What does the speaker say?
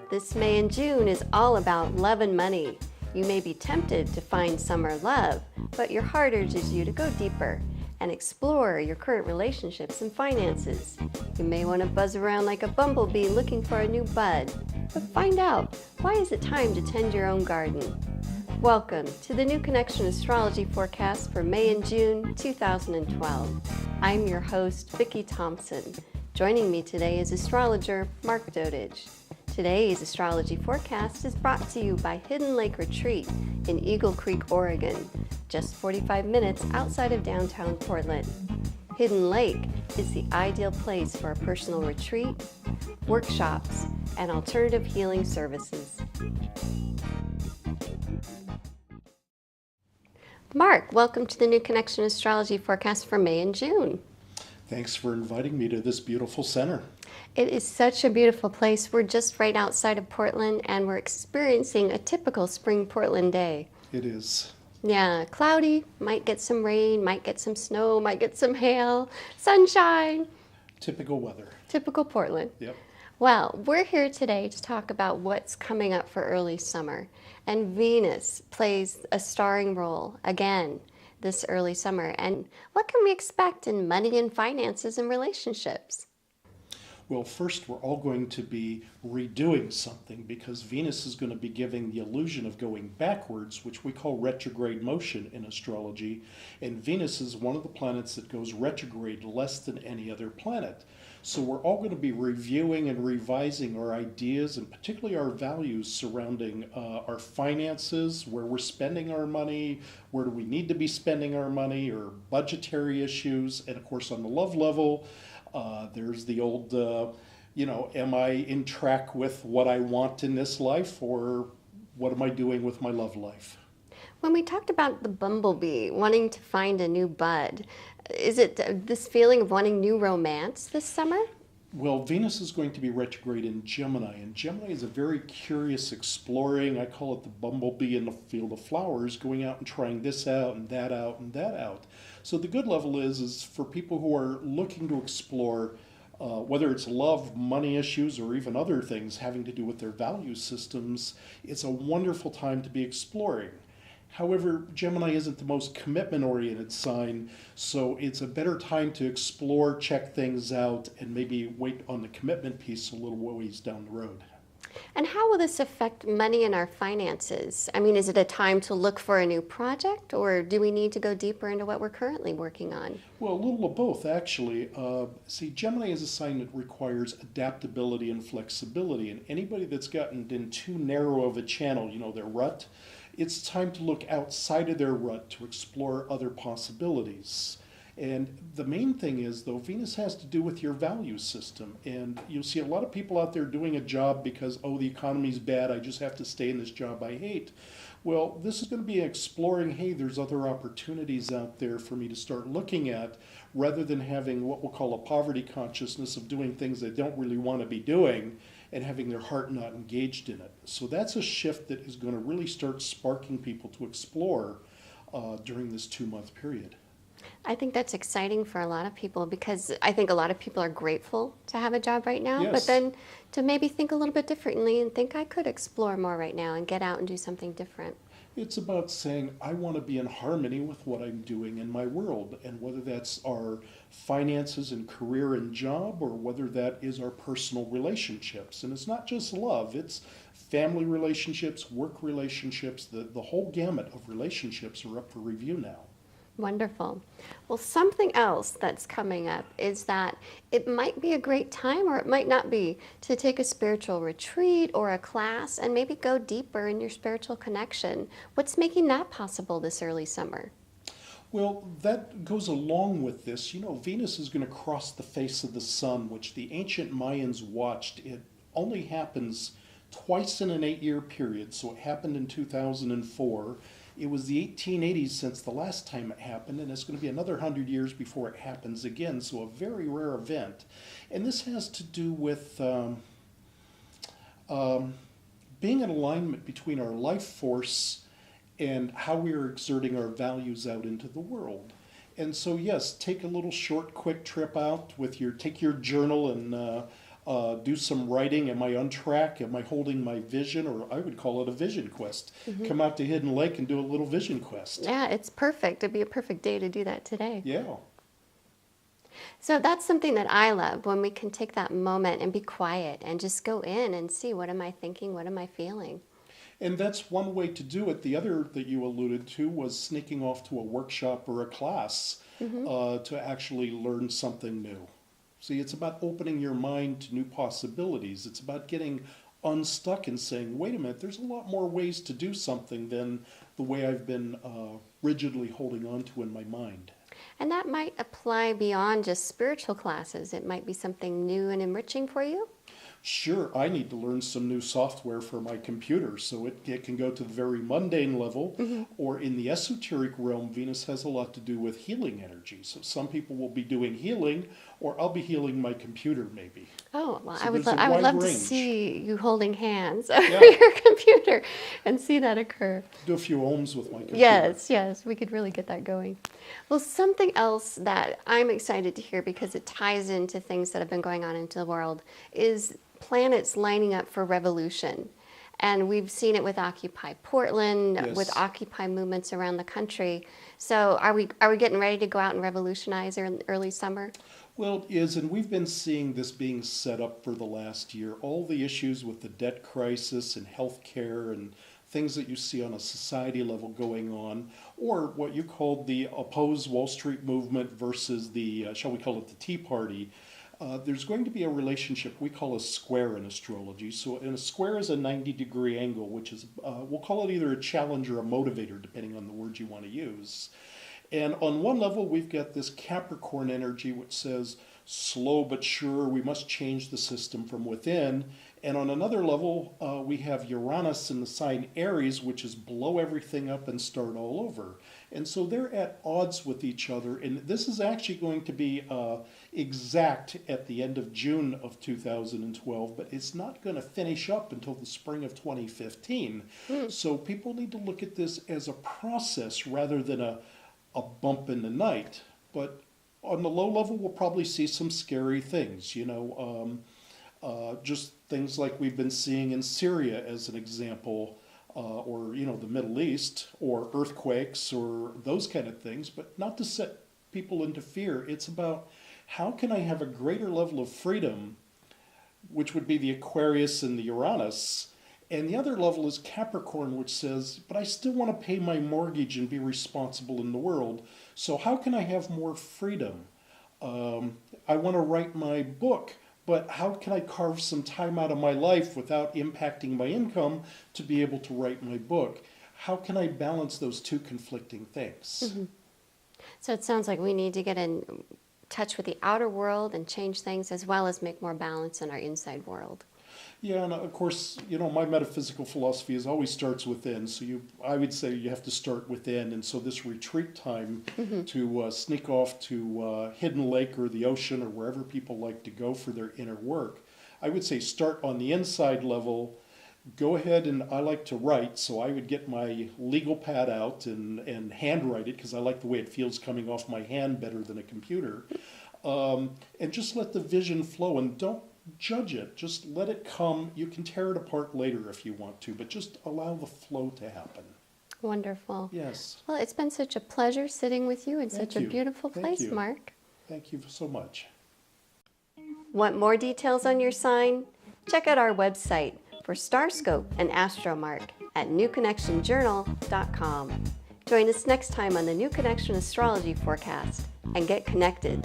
This May and June is all about love and money. You may be tempted to find summer love, but your heart urges you to go deeper and explore your current relationships and finances. You may want to buzz around like a bumblebee looking for a new bud, but find out, why is it time to tend your own garden? Welcome to the new Connexion Astrology forecast for May and June 2012. I'm your host, Vicki Thompson. Joining me today is astrologer Mark Dodage. Today's astrology forecast is brought to you by Hidden Lake Retreat in Eagle Creek, Oregon, just 45 minutes outside of downtown Portland. Hidden Lake is the ideal place for a personal retreat, workshops, and alternative healing services. Mark, welcome to the new Connexion Astrology forecast for May and June. Thanks for inviting me to this beautiful center. It is such a beautiful place. We're just right outside of Portland, and we're experiencing a typical spring Portland day. It is. Yeah, cloudy, might get some rain, might get some snow, might get some hail, sunshine. Typical weather. Typical Portland. Yep. Well, we're here today to talk about what's coming up for early summer. And Venus plays a starring role again this early summer. And what can we expect in money and finances and relationships? Well, first, we're all going to be redoing something because Venus is going to be giving the illusion of going backwards, which we call retrograde motion in astrology. And Venus is one of the planets that goes retrograde less than any other planet. So we're all going to be reviewing and revising our ideas and particularly our values surrounding our finances, where we're spending our money, where do we need to be spending our money, or budgetary issues. And of course, on the love level, there's the old, am I in track with what I want in this life, or what am I doing with my love life? When we talked about the bumblebee wanting to find a new bud, is it this feeling of wanting new romance this summer? Well, Venus is going to be retrograde in Gemini, and Gemini is a very curious exploring, I call it the bumblebee in the field of flowers, going out and trying this out and that out and that out. So the good level is for people who are looking to explore whether it's love, money issues, or even other things having to do with their value systems, it's a wonderful time to be exploring. However, Gemini isn't the most commitment-oriented sign, so it's a better time to explore, check things out, and maybe wait on the commitment piece a little ways down the road. And how will this affect money and our finances? I mean, is it a time to look for a new project, or do we need to go deeper into what we're currently working on? Well, a little of both, actually. See, Gemini is a sign that requires adaptability and flexibility, and anybody that's gotten in too narrow of a channel, their rut, it's time to look outside of their rut to explore other possibilities. And the main thing is, though, Venus has to do with your value system. And you'll see a lot of people out there doing a job because, the economy's bad, I just have to stay in this job I hate. Well, this is going to be exploring, hey, there's other opportunities out there for me to start looking at, rather than having what we'll call a poverty consciousness of doing things they don't really want to be doing and having their heart not engaged in it. So that's a shift that is going to really start sparking people to explore during this 2-month period. I think that's exciting for a lot of people, because I think a lot of people are grateful to have a job right now, Yes. but then to maybe think a little bit differently and think I could explore more right now and get out and do something different. It's about saying, I want to be in harmony with what I'm doing in my world, and whether that's our finances and career and job, or whether that is our personal relationships. And it's not just love, it's family relationships, work relationships, the whole gamut of relationships are up for review now. Wonderful. Well, something else that's coming up is that it might be a great time, or it might not be, to take a spiritual retreat or a class and maybe go deeper in your spiritual connection. What's making that possible this early summer? Well, that goes along with this. Venus is going to cross the face of the sun, which the ancient Mayans watched. It only happens twice in an 8-year period, so it happened in 2004. It was the 1880s since the last time it happened, and it's going to be another 100 years before it happens again, so a very rare event. And this has to do with being in alignment between our life force and how we are exerting our values out into the world. And so, yes, take a little short, quick trip out with take your journal and do some writing. Am I on track? Am I holding my vision? Or I would call it a vision quest. Come out to Hidden Lake and do a little vision quest. Yeah, it's perfect. It'd be a perfect day to do that today. Yeah. So that's something that I love, when we can take that moment and be quiet and just go in and see, what am I thinking? What am I feeling? And that's one way to do it. The other that you alluded to was sneaking off to a workshop or a class to actually learn something new. See, it's about opening your mind to new possibilities. It's about getting unstuck and saying, wait a minute, there's a lot more ways to do something than the way I've been rigidly holding on to in my mind. And that might apply beyond just spiritual classes. It might be something new and enriching for you. Sure, I need to learn some new software for my computer, so it can go to the very mundane level, or in the esoteric realm, Venus has a lot to do with healing energy. So some people will be doing healing, or I'll be healing my computer maybe. Oh, well, So I would, there's a I would wide love to range. see you holding hands over Yeah. your computer and see that occur. Do a few ohms with my computer. Yes, we could really get that going. Well, something else that I'm excited to hear, because it ties into things that have been going on into the world, is planets lining up for revolution. And we've seen it with Occupy Portland, Yes. with Occupy movements around the country. So are we getting ready to go out and revolutionize in early summer? Well, it is, and we've been seeing this being set up for the last year. All the issues with the debt crisis and healthcare and things that you see on a society level going on, or what you called the oppose Wall Street movement versus the, shall we call it the Tea Party. There's going to be a relationship we call a square in astrology. So a square is a 90-degree angle, which is, we'll call it either a challenge or a motivator, depending on the word you want to use. And on one level, we've got this Capricorn energy, which says, slow but sure, we must change the system from within. And on another level, we have Uranus in the sign Aries, which is blow everything up and start all over. And so they're at odds with each other. And this is actually going to be exact at the end of June of 2012, but it's not going to finish up until the spring of 2015. So people need to look at this as a process rather than a bump in the night. But on the low level, we'll probably see some scary things, just things like we've been seeing in Syria as an example, or the Middle East, or earthquakes, or those kind of things, but not to set people into fear. It's about, how can I have a greater level of freedom, which would be the Aquarius and the Uranus, and the other level is Capricorn, which says, but I still want to pay my mortgage and be responsible in the world. So how can I have more freedom? I want to write my book, but how can I carve some time out of my life without impacting my income to be able to write my book? How can I balance those two conflicting things? So it sounds like we need to get in touch with the outer world and change things, as well as make more balance in our inside world. Yeah, and of course, my metaphysical philosophy is always starts within. So I would say you have to start within. And so this retreat time to sneak off to Hidden Lake or the ocean or wherever people like to go for their inner work, I would say start on the inside level. Go ahead, and I like to write, so I would get my legal pad out and handwrite it, because I like the way it feels coming off my hand better than a computer. And just let the vision flow, and don't judge it. Just let it come. You can tear it apart later if you want to, but just allow the flow to happen. Wonderful. Yes. Well, it's been such a pleasure sitting with you in Thank such a you. beautiful Thank place, you. Mark. Thank you so much. Want more details on your sign? Check out our website for Starscope and AstroMark at newconnectionjournal.com. Join us next time on the New Connection Astrology Forecast, and get connected.